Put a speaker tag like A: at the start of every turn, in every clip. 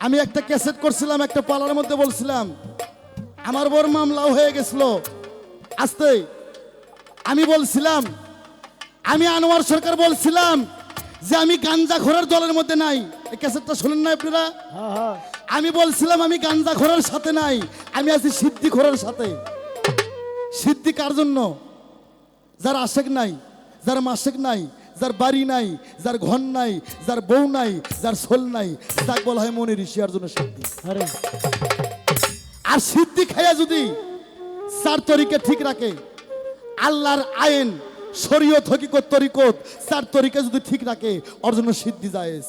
A: আমি একটা ক্যাসেট করছিলাম, একটা পালার মধ্যে বলছিলাম আমার বড় মামলাও হয়ে গেছিল। আস্তে আমি বলছিলাম, আমি আনোয়ার সরকার বলছিলাম যে আমি গাঞ্জা খোরের দলের মধ্যে নাই। এই ক্যাসেটটা শুনেন না আপনারা? আমি বলছিলাম আমি গাঞ্জা খোরের সাথে নাই, আমি আছি সিদ্ধি খোরের সাথে। সিদ্ধি কার জন্য? যার আশেক নাই, যার মাসেক নাই, যার বাড়ি নাই, যার ঘর নাই, যার বউ নাই, যার সোল নাই, তাকে বলা হয় মনে ঋষিয়ার জন্য সিদ্ধি। আর সিদ্ধি খাইয়া যদি চার তরিকে ঠিক রাখে, আল্লাহর আইন শরীয়ত হকিকত তরিকত চার তরিকা যদি ঠিক রাখে, ওর জন্য সিদ্ধি জায়েজ।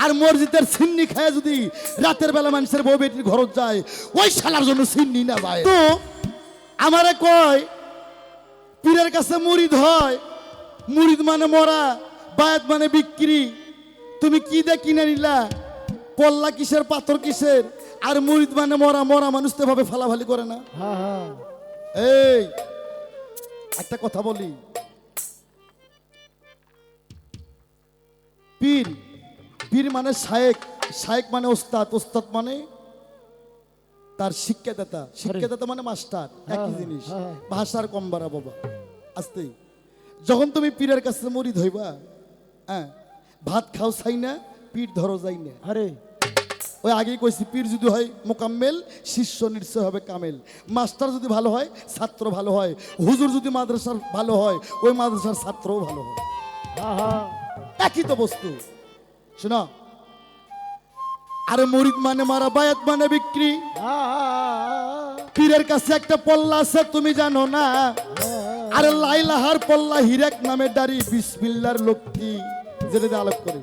A: আর মসজিদের সিন্নি খায় যদি রাতের বেলা মানুষের বউ বেটির ঘর যায়, ওই শালার জন্য সিন্নি না যায়। তো আমারে কয় পীরের কাছে মুরিদ হয়, মুরিদ মানে মরা, বায়াত মানে বিক্রি। তুমি কি দিয়ে কিনে নিলা? পল্লা কিসের, পাথর কিসের? আর মুরিদ মানে মরা, মরা মানুষ তো ভাবে ফালাফালি করে না। এই একটা কথা বলি, পীর, পীর মানে শায়েক, শায়েক মানে ওস্তাদ, ওস্তাদ মানে তার শিক্ষাদাতা, শিক্ষাদাতা মানে মাস্টার, একই জিনিস। ভাষার কম বাড়া বাবা। আস্তে যখন তুমি পীরের কাছে মুরিদ হইবা, হ্যাঁ, ভাত খাও চাই না, পীর ধরো যাই না। আরে ওই আগেই কইছি, পীর যদি হয় মোকাম্মেল, শিষ্য নিশ্চয় হবে কামেল। মাস্টার যদি ভালো হয়, ছাত্র ভালো হয়। হুজুর যদি মাদ্রাসার ভালো হয়, ওই মাদ্রাসার ছাত্রও ভালো হয়। একই তো বস্তু। শোনো, আরে মুরিদ মানে মারা, বায়াত মানে বিক্রি। পীরের কাছে একটা পল্লা আছে, তুমি জানো না? আরে লাইলাহার পল্লা হিরেক নামে দাড়ি, বিসমিল্লার লক্ষ্মী যেটা আলোক করে।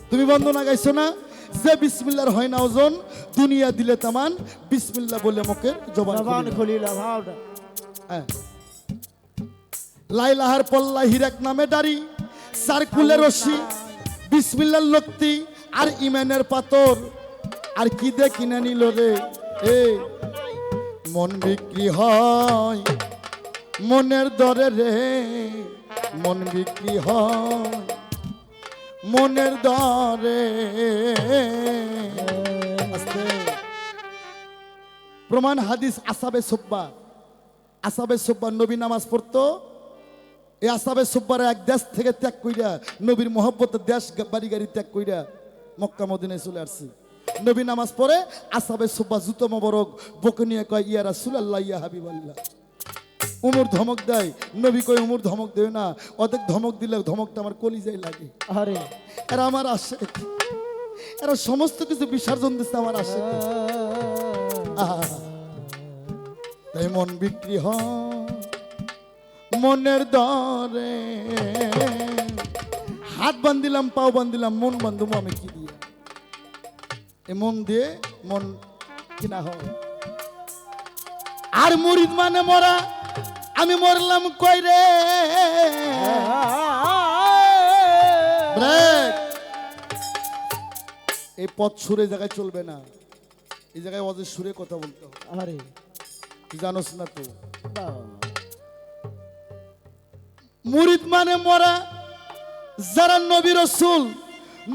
A: তুমি বন্দনা গাইছো না যে বিসমিল্লার হয় না ওজন, দুনিয়া দিলে তামান, বিসমিল্লাহ বলে মুখের জবান খুলিলা। লাইলাহার পল্লা হিরেক নামে দাড়ি, সার্কুলের রশি, বিসমিল্লার লক্ষ্মী আর ইমানের পাথর। আর কি দে কিনে নিল রে? এ মন বিক্রি হয় মনের দরে রে, মন বিক্রি হয় মনের দরে। প্রমাণ হাদিস আসাবে সুব্বা, আসাবে সুব্বা নবী নামাজ পড়তো। এই আসাবে সুব্বার এক দেশ থেকে ত্যাগ কইরা, নবীর মহব্বতের দেশ বাড়ি গাড়ি ত্যাগ কইরা মক্কা মদিনায় চলে আসছে। নবী নামাজ পড়ে, আসাবে সুব্বা জুতো মোবারক বকে নিয়ে কয় ইয়া রাসূলুল্লাহ, ইয়া হাবিবাল্লাহ। উমর ধমক দেয়, নবী কয় উমর ধমক দেয় না, অর্ধেক ধমক দিলে ধমকটা আমার কলিজায় লাগে। আরে এরা আমার আসে, এরা সমস্ত কিছু বিসর্জন দিচ্ছে আমার আসে। তাই মন বিক্রি হয় মনের দরে। হাত বান্ধিলাম, পাও বান্ধিলাম, মন বান্ধব আমি কি দিয়ে? এ মন দিয়ে মন কিনা হয়। আর মুরিদ মানে মরা, আমি মরলাম কই রে? এই পথ সুরে জায়গায় চলবে না, এই জায়গায় অজের সুরে কথা বলতে হবে। আরে জানোস না তো, মুরিদ মানে মরা যারা নবী রাসূল,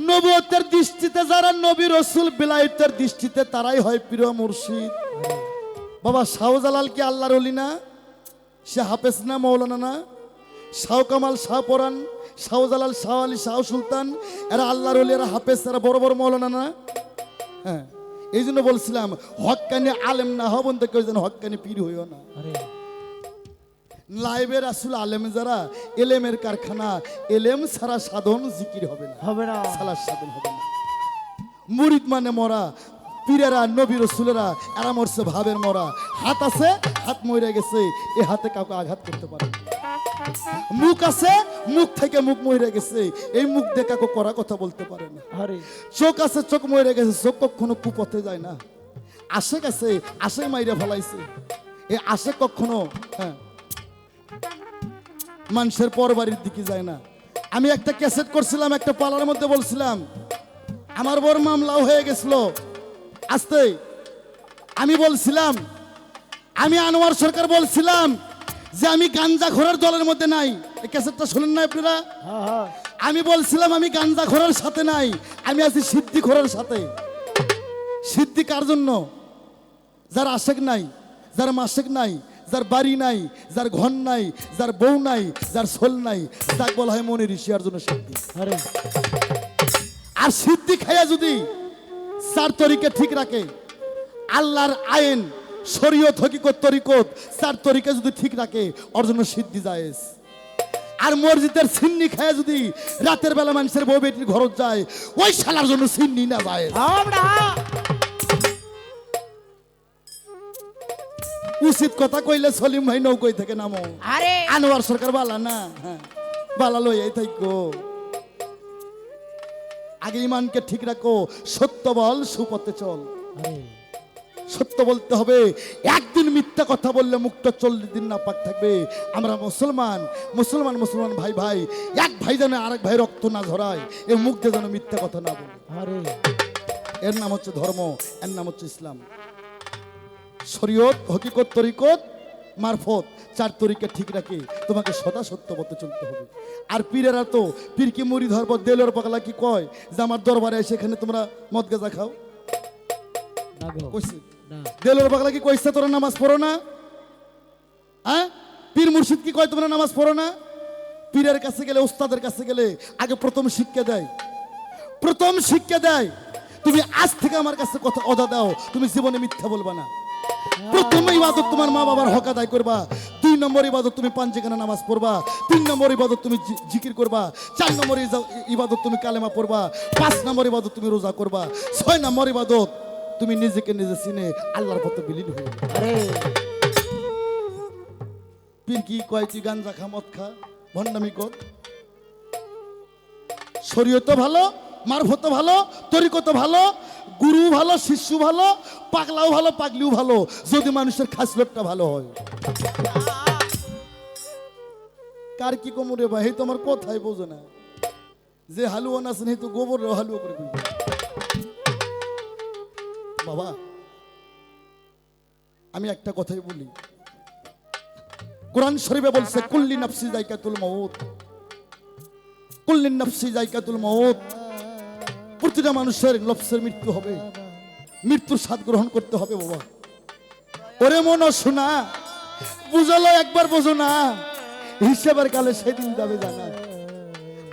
A: নবুয়তের দৃষ্টিতে যারা নবী রাসূল, বিলায়তের দৃষ্টিতে তারাই হয় প্রিয় মুর্শিদ। বাবা শাহজালাল কি আল্লাহর ওলি না? সে হাফেজ না, মৌলানা না? শাহ কামাল, শাহ পরান, শাহজালাল, শাহ আলী, শাহ সুলতান, এরা আল্লাহর ওলি, এরা হাফেজ, এরা বড় বড় মৌলানা না? হ্যাঁ, এই জন্য বলছিলাম হক্কানি আলেম না হবেন তো কেউ যেন হক্কানি পীর হইও না। লাইবের আসল আলেম যারা, এলেমের কারখানা, এলেম ছাড়া সাধন জিকির হবে না, হবে না, সালার সাধন হবে না। মুরিদ মানে মরা, পীরেরা নবী রাসূলেরা এরা মরছে ভাবের মরা। হাত আছে, হাত মরে গেছে, এই হাতে কাউকে আঘাত করতে পারে। মুখ আছে, মুখ থেকে মুখ মরে গেছে, এই মুখ দিয়ে কাউকে করা কথা বলতে পারে না। চোখ আছে, চোখ মরে গেছে, চোখ কখনো কুপথে যায় না। আশেক আছে, আশে মাইরে ফেলাইছে, এই আশেক কখনো হ্যাঁ মানুষের পরবাড়ির দিকে যায় না। আমি একটা ক্যাসেট করছিলাম, একটা পালার মধ্যে বলছিলাম আমার বড় মামলাও হয়ে গেছিল। আস্তে আমি বলছিলাম, আমি আনোয়ার সরকার বলছিলাম যে আমি গাঞ্জা খোরের দলের মধ্যে নাই। এই ক্যাসেটটা শুনেন না আপনারা? আমি বলছিলাম আমি গাঞ্জা খোরের সাথে নাই, আমি আছি সিদ্ধি খোরের সাথে। সিদ্ধি কার জন্য? যার আশেক নাই, যার মাসেক নাই, যার বাড়ি নাই, যার ঘর নাই, যার বউ নাই, যার সোল নাই, তাকে বলা হয় মনের ঋষিয়ার জন্য সিদ্ধি।
B: আরে
A: আর সিদ্ধি খাইয়া যদি চার তরিকে ঠিক রাখে, আল্লাহর আইন শরীয়ত হকিকত তরিকত চার তরিকে যদি ঠিক রাখে, ওর জন্য সিদ্ধি জায়েজ। আর মসজিদের সিন্নি খায় যদি রাতের বেলা মানুষের বউ বেটির ঘরত যায়, ওই শালার জন্য সিন্নি না জায়েজ।
B: আমরা
A: উচিত কথা কইলে সলিম ভাই নৌকোয় থেকে নামো।
B: আরে
A: আনোয়ার সরকার বালা না, হ্যাঁ বালা লই এই থাকো। আগে ইমানকে ঠিক রাখো, সত্য বল, সুপথে চল।
B: আরে
A: সত্য বলতে হবে। একদিন মিথ্যা কথা বললে মুখটা 40 দিন নাপাক থাকবে। আমরা মুসলমান, মুসলমান মুসলমান ভাই ভাই, এক ভাই যেন আরেক ভাই রক্ত না ঝরায়, এ মুখ দিয়ে যেন মিথ্যা কথা না বলে।
B: আরে
A: এর নাম হচ্ছে ধর্ম, এর নাম হচ্ছে ইসলাম। শরীয়ত হকিকত তরিকত মারফত চার তরিকা ঠিক রাখে তোমাকে সদা সত্য পথে চলতে হবে। আর পীরেরা তো পীর কি মুড়ি ধরব, দেলোর পাগলা কি কয় যে আমার দরবারে এসে এখানে তোমরা মদ গাঁজা খাও?
B: না গো
A: কইছে
B: না।
A: দেলোর পাগলা কি কইছে তোরা নামাজ পড়ো না? হ্যাঁ, পীর মুর্শিদ কি কয় তোমরা নামাজ পড়ো না? পীরের কাছে গেলে, উস্তাদের কাছে গেলে আগে প্রথম শিক্ষা দেয়, প্রথম শিক্ষা দেয় তুমি আজ থেকে আমার কাছে কথা অদা দাও, তুমি জীবনে মিথ্যা বলবা না। প্রথম ইবাদত তোমার মা বাবার হক আদায় করবা, 2 নম্বর ইবাদত তুমি পাঞ্জেখানা নামাজ পড়বা, 3 নম্বর ইবাদত তুমি জিকির করবা, 4 নম্বর ইবাদত তুমি কালেমা পড়বা, 5 নম্বর ইবাদত তুমি রোজা করবা, 6 নম্বর ইবাদত তুমি নিজেকে নিজে চিনে আল্লাহর পথে বিলীন হয়ে।
B: আরে
A: পীর কি কয় তুই গাঞ্জা খা, মদ খা, ভণ্ডামি কর? শরীয়ত ভালো, মারফত ভালো, তরিকত ভালো, গুরু ভালো, শিষ্য ভালো, পাগলাও ভালো, পাগলিও ভালো, যদি মানুষের খাসলতটা ভালো হয়। কার কি কোমরে ভাই, এই তো আমার কথাই বোঝো না। যে হালুয়া না আছেন, এই তো গোবর হালুয়া করে দিবে। বাবা আমি একটা কথাই বলি, কোরআন শরীফে বলছে কুল্লি নাফসি যায়কাতুল মউত, কুল্লি নাফসি যায়কাতুল মউত। প্রতিটা মানুষের নফসের মৃত্যু হবে, মৃত্যুর স্বাদ গ্রহণ করতে হবে। বাবা ওরে মন শোনা, বুঝালো একবার বোঝো না, হিসেবের কালে সেদিন যাবে জানা।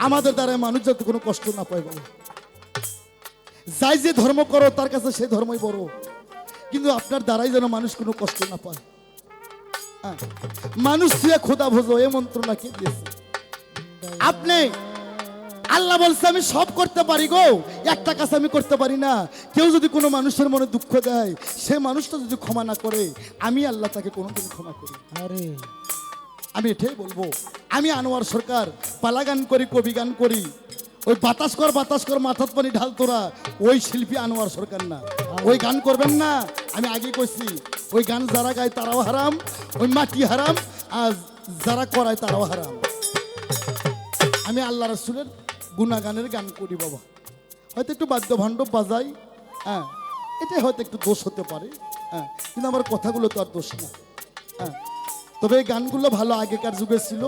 A: আমাদের দ্বারা মানুষ যাতে কোনো কষ্ট না পায়। বাবা যাই যে ধর্ম করো তার কাছে সেই ধর্মই বড়, কিন্তু আপনার দ্বারাই যেন মানুষ কোনো কষ্ট না পায়। হ্যাঁ, মানুষ দিয়ে খোদা ভোজো, এ মন্ত্রণা কে দিয়েছে? আপনি আল্লাহ বলছে আমি সব করতে পারি গো, একটা কাজ আমি করতে পারি না। কেউ যদি কোনো মানুষের মনে দুঃখ দেয়, সে মানুষটা যদি ক্ষমা না করে, আমি আল্লাহ তাকে কোনোদিন ক্ষমা করি।
B: আরে
A: আমি এটাই বলবো। আমি আনোয়ার সরকার পালা গান করি, কবি গান করি, ওই বাতাস কর মাথাত পানি ঢাল তোরা, ওই শিল্পী আনোয়ার সরকার না। ওই গান করবেন না, আমি আগে কইছি, ওই গান যারা গায় তারাও হারাম, ওই মাটি হারাম, আর যারা করায় তারাও হারাম। আমি আল্লাহ রাসূলের গুণাগানের গান করি। বাবা হয়তো একটু বাদ্য ভাণ্ড বাজাই, হ্যাঁ এটাই হয়তো একটু দোষ হতে পারে, হ্যাঁ কিন্তু আমার কথাগুলো তো আর দোষ না। হ্যাঁ তবে এই গানগুলো ভালো আগেকার যুগে ছিল।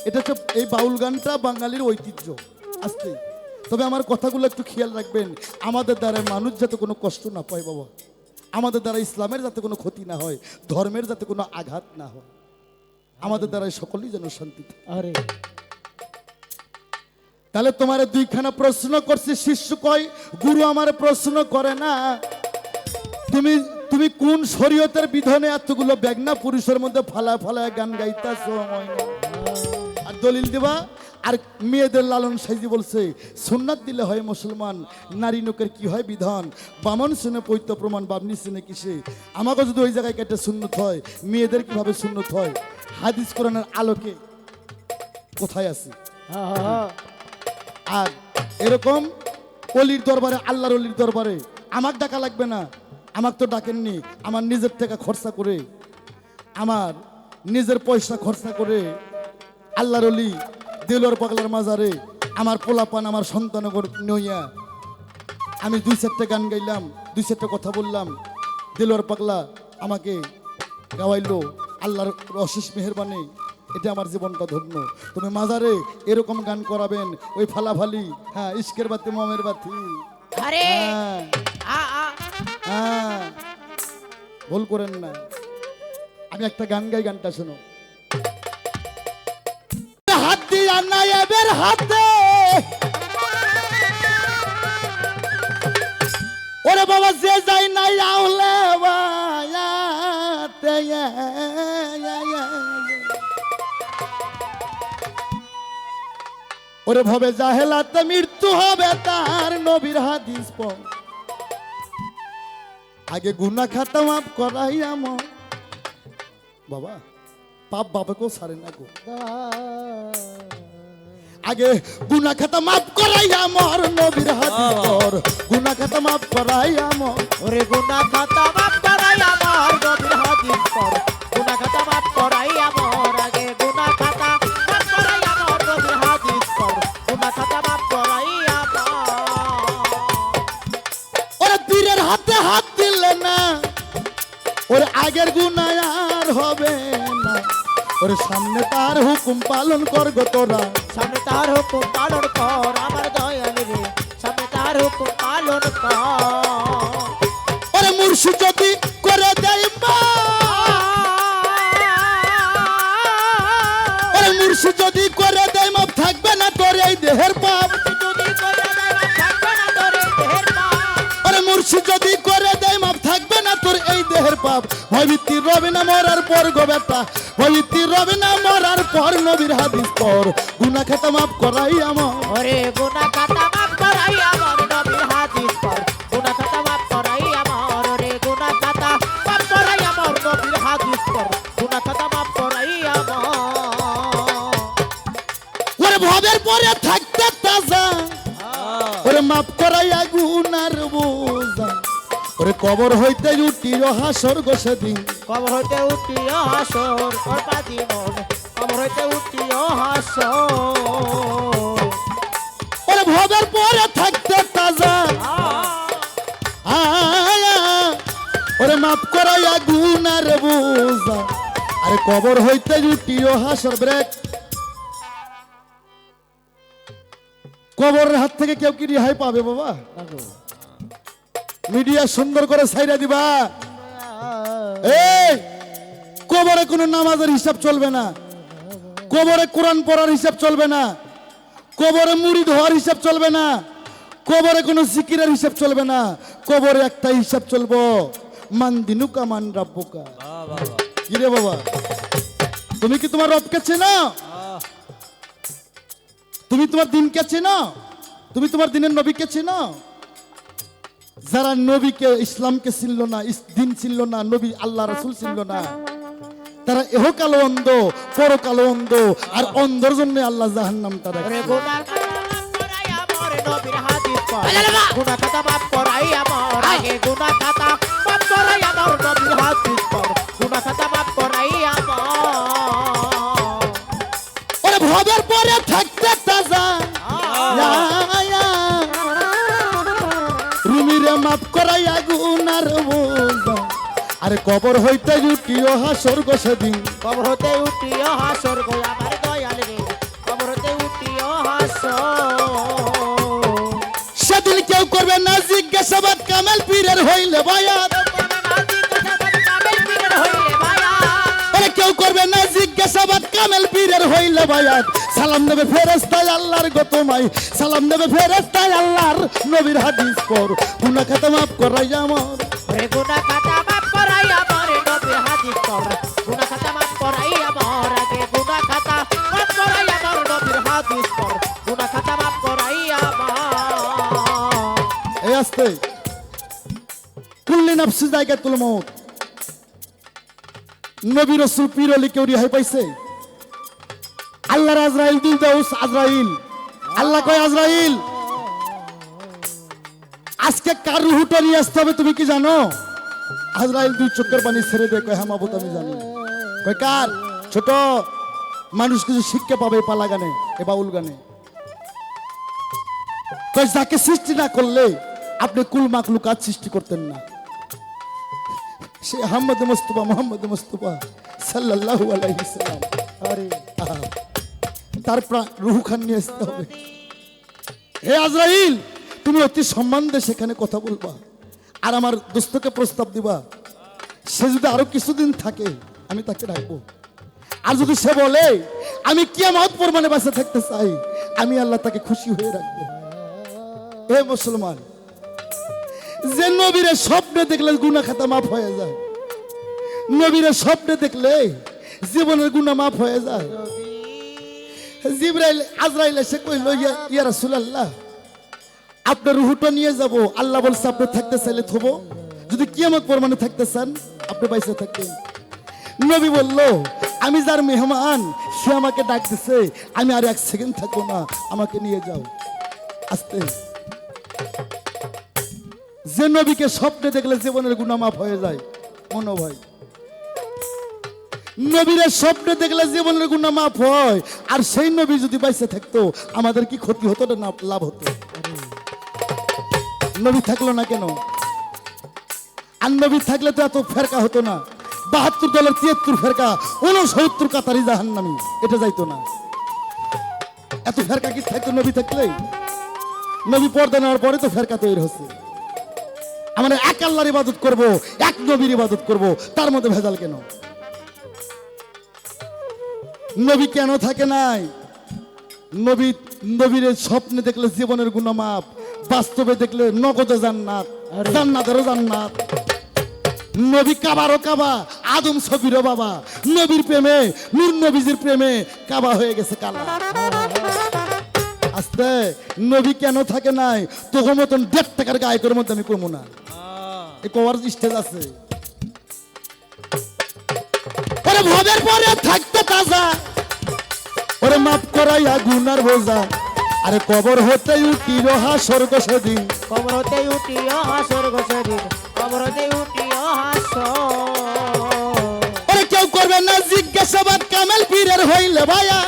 A: এটা হচ্ছে এই বাউল গানটা বাঙালির ঐতিহ্য আসতে। তবে আমার কথাগুলো একটু খেয়াল রাখবেন, আমাদের দ্বারা মানুষ যাতে কোনো কষ্ট না পায়। বাবা আমাদের দ্বারা ইসলামের যাতে কোনো ক্ষতি না হয়, ধর্মের যাতে কোনো আঘাত না হয়, আমাদের দ্বারা সকলেই যেন শান্তি থাকে।
B: আরে
A: তাহলে তোমার 2খানা প্রশ্ন করছে, শিষ্য কয় গুরু আমার প্রশ্ন করে না, তুমি তুমি কোন শরীয়তের বিধানে এতগুলো বেগনা পুরুষের মধ্যে ফালায় ফালায় গান গাইতাছ? আর দলিল দিবা। আর মেয়েদের লালন সাইজি বলছে সুন্নাত দিলে হয় মুসলমান, নারী নোকের কি হয় বিধান, বামন শুনে পৈত্য প্রমাণ, বামনি শুনে কিসে। আমাকে যদি ওই জায়গায় কেটে সুন্নত হয়, মেয়েদের কিভাবে সুন্নত হয়? হাদিস কোরআনের আলোকে কোথায় আছে? আর এরকম অলির দরবারে, আল্লাহর অলির দরবারে আমাকে ডাকা লাগবে না। আমাকে তো ডাকেননি, আমার নিজের টাকা খরচা করে, আমার নিজের পয়সা খরচা করে আল্লাহর অলি দেলোয়ার পাগলার মাজারে আমার পোলাপান, আমার সন্তান নইয়া আমি 2-4টা গান গাইলাম, 2-4টা কথা বললাম, দেলোয়ার পাগলা আমাকে গাওয়াইলো। আল্লাহর অশেষ মেহেরবানি, এটা আমার জীবনটা ধন্য। তুমি মাজারে এরকম গান করাবেন, ওই ফালাফালি, হ্যাঁ ইস্কের বাতি মমের বাতি,
B: আরে
A: হ্যাঁ
B: আ আ
A: ভুল করেন না। আমি একটা গান গাই, গানটা শোনো। হাত দিয়া নায়েবের হাতে, ওরে বাবা যে যাই নাই আউলে বায়াতে, ওরে ভবে জাহেলাতে মৃত্যু হবে তার, নবীর হাদিস পড়। আগে গুনাহ খাতা মাফ করাই আমার বাবা, পাপ বাবাকেও ছাড়ে না গো। আগে গুনাহ খাতা মাফ করাই আমার, নবীর হাদিস পড়। গুনাহ খাতা মাফ করাই আমার,
C: ওরে গুনাহ খাতা মাফ করাই আমার, নবীর হাদিস পড়। গুনাহ খাতা মাফ করাই আমার, আগে গুনাহ খাতা মাফ করাই আমার, নবীর হাদিস পড়। গুনাহ খাতা মাফ করাই আমার।
A: ওরে পীরের হাতে হাত দিলে না, ওরে আগের গুনাহ আর হবে না। ওরে সামনে তার হুকুম পালন কর গো তোরা,
C: সামনে তার হুকুম পালন কর আমার দয়াল রে, সামনে তার হুকুম পালন কর।
A: ওরে মুর্শিদ যদি করে দেয় ওরে মুর্শিদ যদি করে দেয় মাপ, থাকবে না তোর এই দেহের পাপ।
C: যদি করে দেয় মাফ থাকবে না তোর এই দেহের পাপ।
A: ওরে মুর্শিদ যদি করে দেয় মাপ, থাকবে না তোর এই দেহের পাপ। ভয়ভীতি রবে না মরার পর গো বেটা, ভয়ভীতি রবে না মরার পর, নবীর হাদিস পর। গুনাহ খাতা মাফ করাই আমার,
C: ওরে গুনাহ খাতা মাফ করাই আমার, নবীর হাদিস পড়। গুনাহ খাতা মাফ করাই আমার, ওরে গুনাহ খাতা মাফ করাই আমার, নবীর হাদিস পড়। গুনাহ খাতা মাফ করাই আমার।
A: ওরে ভবের পরে থাকতে তাজা, ওরে মাফ করাইয়া গুনার বোঝা। ওরে কবর হইতে উঠিও হাসর গো সেদিন,
C: কবর হইতে উঠিও হাসর, ওর পাতি মন কবর হইতে উঠিও হাসর।
A: ওরে ভবের পরে থাকতে তাজা, আয়া ওরে মাফ করাইয়া গুনার বোঝা। আরে কবর হইতে উঠিও হাসর। ব্রেক। কবরের হাত থেকে কেউ কি রেহাই পাবে বাবা?
B: না গো।
A: মিডিয়া সুন্দর করে ছাইরা দিবা। এই কবরে কোনো নামাজের হিসাব চলবে না, কবরে কোরআন পড়ার হিসাব চলবে না, কবরে মুড়ি ধোয়ার হিসাব চলবে না, কবরে কোনো জিকিরের হিসাব চলবে না। কবরে একটা হিসাব চলবো, মান দিনুকা মান রাব্বুকা। কি রে বাবা, তুমি কি তোমার রবকে চেনো? তুমি তোমার দিনকে চেনো? তুমি তোমার দিনের নবীকে চেনো? যারা নবীকে ইসলামকে চিনল না, দিন চিনল না, নবী আল্লাহ রাসূল চিনল না, তারা এহকাল অন্ধ, পরকাল অন্ধ, আর অন্ধর জন্য আল্লাহ জাহান্নামটা
C: ওরে
A: রাখছে।
C: গুনাহ খাতা মাফ করাই আমার, নবীর হাদিস পড়। গুনাহ খাতা মাফ করাই আমার, আগে গুনাহ খাতা মাফ করাই আমার, নবীর হাদিস পড়। গুনাহ খাতা মাফ করাই আমার।
A: ওরে ভবের পরে থাকতে তাজা, রুমিরে মাফ করাইয়া গুনার বোঝা। আরে কবর হইতে উঠিও হাসর গো সেদিন,
C: কবর হতে উঠিও হাসর গো আমার দয়াল রে, কবর হতে উঠিও হাসর।
A: সেদিন কেউ করবে না জিজ্ঞাসাবাদ, কামেল পীরের হইলে বায়াত। আরে কেউ করবে না জিজ্ঞাসাবাদ, কামেল পীরের হইলে বায়াত। সালাম দেবে ফেরেশতায় আল্লাহর গো তোমায়, সালাম দেবে ফেরেশতায় আল্লাহর, নবীর হাদিস পড়। গুনাহ খাতা মাফ করাই আমার,
C: ওরে গুনাহ খাতা মাফ করাই আমার, নবীর হাদিস পড়। গুনাহ খাতা মাফ করাই আমার, আগে গুনাহ খাতা মাফ করাই আমার, নবীর হাদিস পড়। গুনাহ খাতা মাফ করাই আমার।
A: এই আসতে কুল্লি নাফসি জায়গাতুল মউত। নবী রাসূল পীর ওলি কেউ রেহাই পাইছে? আল্লাহর আজরাইল দিল দাউস আজরাইল, আল্লাহ কয় আজরাইল আজকে কার রুহটা নিয়ে আসতে হবে তুমি কি জানো? আজরাইল দুই চোখের পানি ছেড়ে দেয়, কয় হ্যাঁ মাবুদ আমি জানি। কয় কার? ছোট মানুষ কিছু শিক্ষা পাবে এই পালা গানে, এ বাউল গানে। কয় যাকে সৃষ্টি না করলে আপনি কুল মাকলুকাত সৃষ্টি করতেন না। সে আহমদ মুস্তফা, মোহাম্মদ মুস্তফা সাল্লাল্লাহু আলাইহি সাল্লাম। আরে তার রুহ খান নিয়ে আসতে হবে। হে আজরাইল, তুমি অতি সম্মান দিয়ে সেখানে কথা বলবা, আর আমার দোস্তকে প্রস্তাব দিবা, সে যদি আরো কিছুদিন থাকে আমি তাকে রাখবো। আর যদি সে বলে আমি কিয়ামত পরমানে বাঁচে থাকতে চাই, আমি আল্লাহ তাকে খুশি হয়ে রাখবো। হে মুসলমান, যে নবীরে স্বপ্নে দেখলে গুনাহ খাতা মাফ হয়ে যায়, নবীরে স্বপ্নে দেখলে জীবনের গুনাহ মাফ হয়ে যায়। জিবরাইল আজরাইল এসে কইল, ইয়া রাসূলুল্লাহ, আপনার রূহটা নিয়ে যাব। আল্লাহ বলছে আপনি থাকতে চাইলে থবো, যদি কিয়ামত পরমানে থাকতে চান আপনি বাইসে থাকবেন। নবী বলল, আমি যার মেহমান সে আমাকে ডাক দিছে, আমি আর 1 সেকেন্ড থাকবো না, আমাকে নিয়ে যাও। আস্তে। যে নবীকে স্বপ্নে দেখলে জীবনের গুনাহ মাফ হয়ে যায়, মনো ভাই, নবীর স্বপ্নে দেখলে জীবনের গুনাহ মাফ হয়, আর সেই নবী যদি বাইসে থাকতো আমাদের কি ক্ষতি হতো না লাভ হতো? নবী থাকলো না কেন? আর নবী থাকলে তো এত ফেরকা হতো না। 72 দলের 73 ফেরকা, 69 কাতারি জাহান্নামী, এটা যাইতো না। এত ফেরকা কি থাকতো নবী থাকলে? নবী পর্দা নেওয়ার পরে তো ফেরকা তৈরি হচ্ছে। আমরা এক আল্লাহর ইবাদত করব, এক নবীর ইবাদত করব, তার মধ্যে ভেজাল কেন? নবী কেন থাকে নাই? নবীর স্বপ্নে দেখলে জীবনের গুনাহ মাফ, বাস্তবে দেখলে নগদে জান্নাত, জান্নাতেরও জান্নাত। নবী কাবারও কাবা, আদম ছবিরও বাবা। নবীর প্রেমে, নূর নবীজির প্রেমে কাবা হয়ে গেছে কালা। আস্তে। নবী কেন থাকে নাই? তোর মতন 1.5 টাকার গায়কের মধ্যে আমি কমু না, এই কভার স্টেজ আছে। ওরে ভবের পরে থাকতে তাজা, ওরে মাফ করাইয়া গুনার বোঝা, আরে কবর হতে উঠিল হাসর গো সেদিন,
C: কবর হতে উঠিও হাসর গো সেদিন, কবর হতে উঠিও হাসর।
A: ওরে কেউ করবে না জিজ্ঞাসাবাদ কামেল পীরের হইলে ভাইয়া,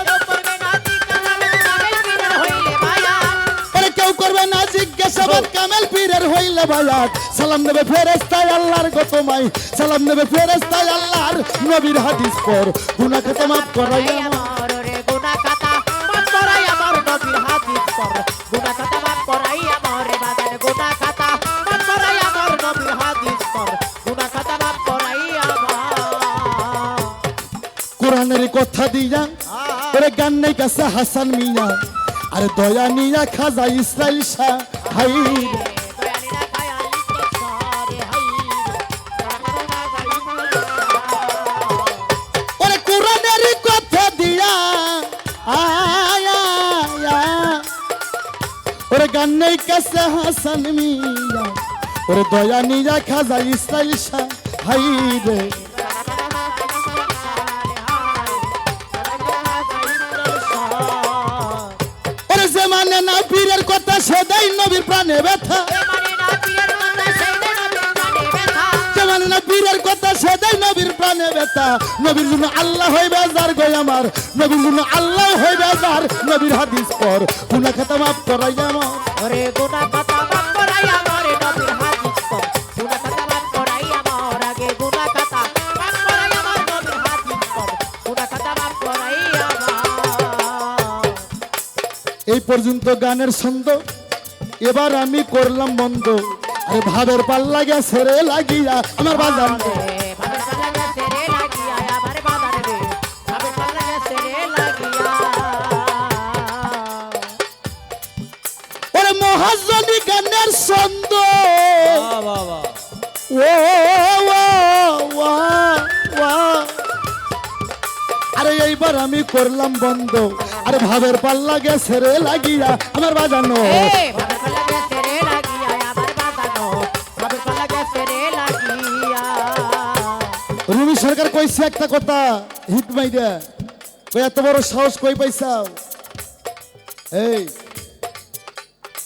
A: ওরে কেউ করবে না জিজ্ঞাসাবাদ কামেল পীরের হইলে ভাইয়া। সালাম নেবে ফেরেশতায় আল্লাহর গো তোমায়, সালাম নেবে ফেরেশতায় আল্লাহর নবীর হাদিস পর, গুনাহ খাতা মাফ করাইয়া
C: আমার রে গুনাহ খাতা মাফ করাই আমার নবীর হাদিস পর, গুনাহ খাতা মাফ করাই আমার বাজার, গুনাহ খাতা মাফ করাই আমার নবীর হাদিস পর, গুনাহ খাতা মাফ করাই আমার।
A: কোরআনের কথা দিয়া ওরে গান নাই কাছে হাসান মিয়া, আরে দয়া নিয়া খাজা ইসরাইল শাহ হাই। ওরে কোরআনের কথা দিয়া আয়া, ওরে গান নাই কাছে হাসান মিয়া, ওরে দয়া নিয়া খাজা ইসরাইল শাহ হাই রে। যে মানে না পীরের কথা সে দেয় নবীর প্রাণে ব্যথা, যে মানে না পীরের কথা সে দেয় নবীর প্রাণে ব্যথা। নবীর জন্য আল্লাহ হইবে যার গো আমার, নবীর জন্য আল্লাহ হইবে যার, নবীর হাদিস পর গুনাহ খাতা মাফ করাই আমার।
C: ওরে গুনাহ খাতা মাফ করাই আমার নবীর হাদিস পর, গুনাহ খাতা মাফ করাই আমার, আগে গুনাহ খাতা মাফ করাই আমার নবীর হাদিস পর, গুনাহ খাতা মাফ করাই আমার।
A: এই পর্যন্ত গানের ছন্দ, এবার আমি করলাম বন্ধ। আরে ভাবের পাল্লা গেছে রে লাগিয়া আমার বাজান,
C: ভাবের পাল্লা গেছে রে লাগিয়া আমার বাজার রে, ভাবের পাল্লা গেছে রে লাগিয়া।
A: ওরে মহাজনী গানের ছন্দ, ও আরে এইবার আমি করলাম বন্ধ। আরে ভাবের পাল্লা গেছে রে লাগিয়া আমার বাজানো,
C: ভাবের পাল্লা গেছে রে লাগিয়া আমার বাজানো, ভাবের পাল্লা গেছে রে লাগিয়া।
A: রুমি সরকার কইছে একটা কথা হিট মাইরা, কই এত বড় সাহস কই পাইছাও? এই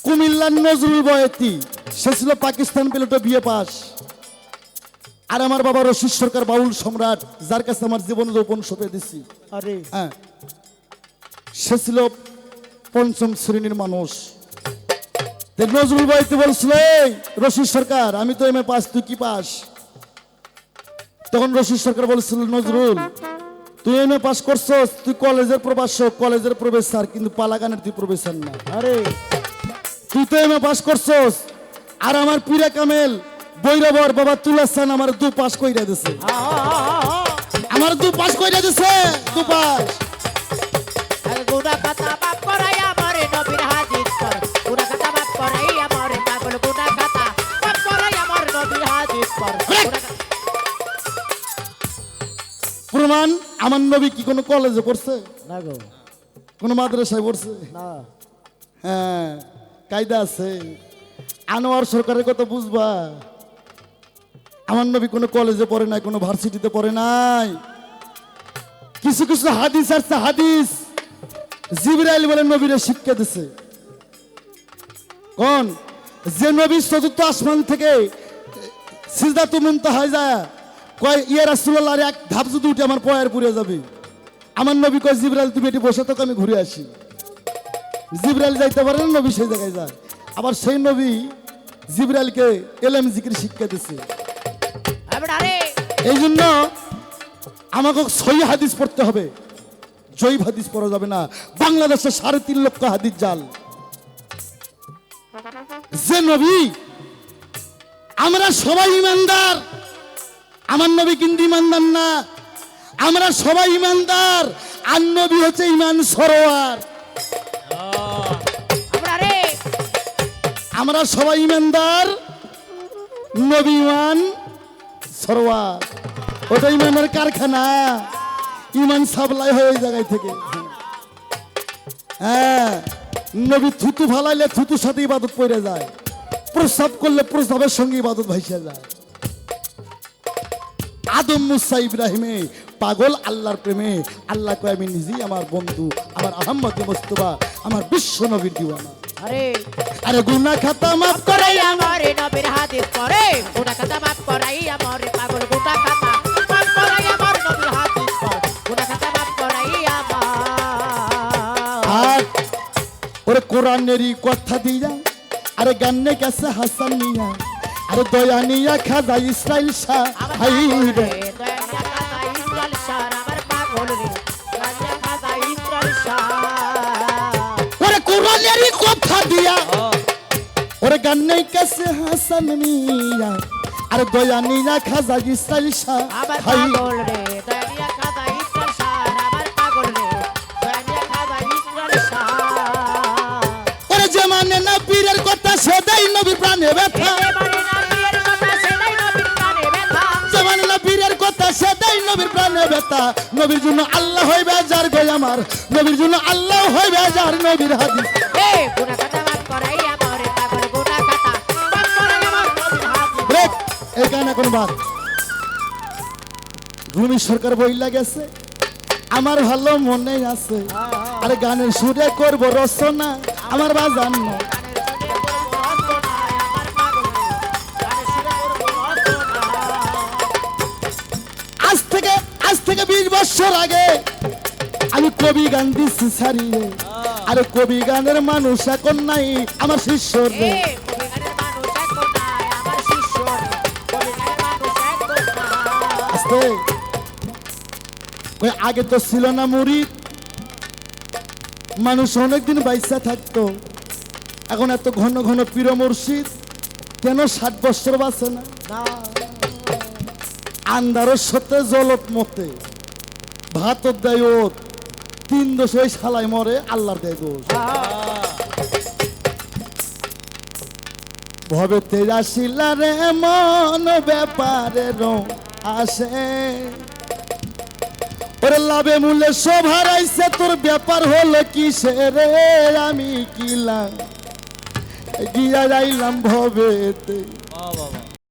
A: কুমিল্লার নজরুল বয়াতি, সে ছিল পাকিস্তান পিলটে বিএ পাস। আর আমার বাবা রশিদ সরকার বাউল সম্রাট, যার কাছে আমার জীবন যৌবন সঁপে দিছি,
C: আরে
A: হ্যাঁ, সে ছিল 5ম শ্রেণীর মানুষ। নজরুল বয়াতি বলছিল, এই রশিদ সরকার আমি তো এমএ পাস, তুই কি পাস? তখন রশিদ সরকার বলছিল, নজরুল তুই এমএ পাস করছস, তুই কলেজের প্রভাষক, কলেজের প্রফেসর, কিন্তু পালাগানের তুই প্রফেসর না।
C: আরে
A: তুই তো এমএ পাস করছস, আর আমার পীরে কামেল বৈরবর বাবা তুলাসান আমার দু পাশ কইরা দিছে, আমার দু পাশ কইরা দিছে, দু পাশ।
C: গুনাহ খাতা মাফ করাই আমারে নবীর হাদিস পড়, গুনাহ খাতা মাফ করাই আমারে পাগল, গুনাহ খাতা মাফ করাই আমার নবীর হাদিস পড়।
A: প্রমাণ, আমার নবী কি কোনো কলেজে পড়ছে,
C: না গো,
A: কোনো মাদ্রাসায় পড়ছে?
C: না।
A: হ্যাঁ, কায়দা আছে। আনোয়ার সরকারের কথা বুঝবা, আমার নবী কোনো কলেজে পড়ে নাই, কোনো ভার্সিটিতে পড়ে নাই। কিছু কিছু হাদিস আছে, হাদিস জিবরাইল বলে নবীরে শিক্ষা দিছে। কোন? যে নবী চতুর্থ আসমান থেকে সিজদাতুল মুনতাহায় যায় কয় ইয়া রাসূলুল্লাহ, আর এক ধাপ যদি উঠে আমার পয়ের পুড়ে যাবে। আমার নবী কয় জিবরাইল তুমি এটি বসে থাকো, আমি ঘুরে আসি। জিবরাইল যাইতে পারে না, নবী সেই জায়গায় যায়। আবার সেই নবী জিবরাইলকে এলেম জিকির শিক্ষা দিছে। এই জন্য আমাকে সহি হাদিস পড়তে হবে, জয়ীব হাদিস পড়া যাবে না। বাংলাদেশে 3.5 লক্ষ হাদিস জাল। যে নবী, আমরা সবাই ইমানদার, আমার নবী কিন্তু ইমানদার না। আমরা সবাই ইমানদার, আর নবী হচ্ছে ইমান সরোয়ার। আমরা সবাই ইমানদার, নবী ইমান সরোয়ার। ওটা ইমানের কারখানা, ইমান সাপ্লাই হয় ওই জায়গায় থেকে। হ্যাঁ, নবী থুতু ফালাইলে থুতুর সাথে ইবাদত পড়ে যায়, প্রস্রাব করলে প্রস্রাবের সঙ্গে ইবাদত ভাইসা যায়। আদম মুসা ইব্রাহিমে পাগল আল্লাহর প্রেমে। আল্লাহ কয় আমি নিজেই আমার বন্ধু, আমার আহম্মদ মুস্তফা, আমার বিশ্ব নবীর দিওয়ানা। আরে গুনাহ খাতা মাফ
C: করাই আমারে নবীর হাদিস পড়ে, গুনাহ খাতা মাফ করাই আমারে পাগল, গুনাহ খাতা মাফ করাই আমার নবীর হাদিস পড়, গুনাহ খাতা মাফ করাই আমার।
A: আর ওরে কোরআনেরই কথা দিয়া, আরে গান্নে কাছে হাসান নিয়া, আরে দয়া নিয়া খাজা ইসরাইল শাহ। হাই রে ওরে কোরআনেরই কথা দিয়া, ওরে গান্নে কাছে হাসান মিয়া, আরে দয়া নিয়া খাজা ইসরাইল শাহ। হাই ওরে যে মানে না পীরের কথা সেটাই নবী প্রাণে ব্যথা, যে মানে না পীরের কথা সেটাই নবীর প্রাণে ব্যথা। নবীর জন্য আল্লাহ হইবে যার গো আমার, নবীর জন্য আল্লাহ হইবে যার নবীর হাদিস। ব্রেক, এই গান এখন বাদ। রুমি সরকার বইলা গেছে, আমার ভালো মনে আছে, আরে গানের সুরে করব রচনা, আমার বাজান না। আজ থেকে 20 বছর আগে আমি কবি গান দিচ্ছি সারিয়ে, আরে কবি গানের মানুষ এখন নাই আমার শিষ্যর রে। আগে তো ছিল না মুরিদ, মানুষ অনেকদিন বাইসা থাকতো। এখন এত ঘন ঘন পীর মুর্শিদ, কেন 60 বছর বাঁচে না? আন্দারর সাথে জলত মতে ভাত দেয় ওত, 3 দোষ ওই শালাই মরে, আল্লাহর দেয় দোষ। ভবে তেরাশিলা রে মন ব্যাপারে রং আসে, ওরে লাভে মূল্যে সব হারাইছে, তোর ব্যাপার হলো কিসে রে? আমি কিলাম গিয়া যাইলাম ভবেতে।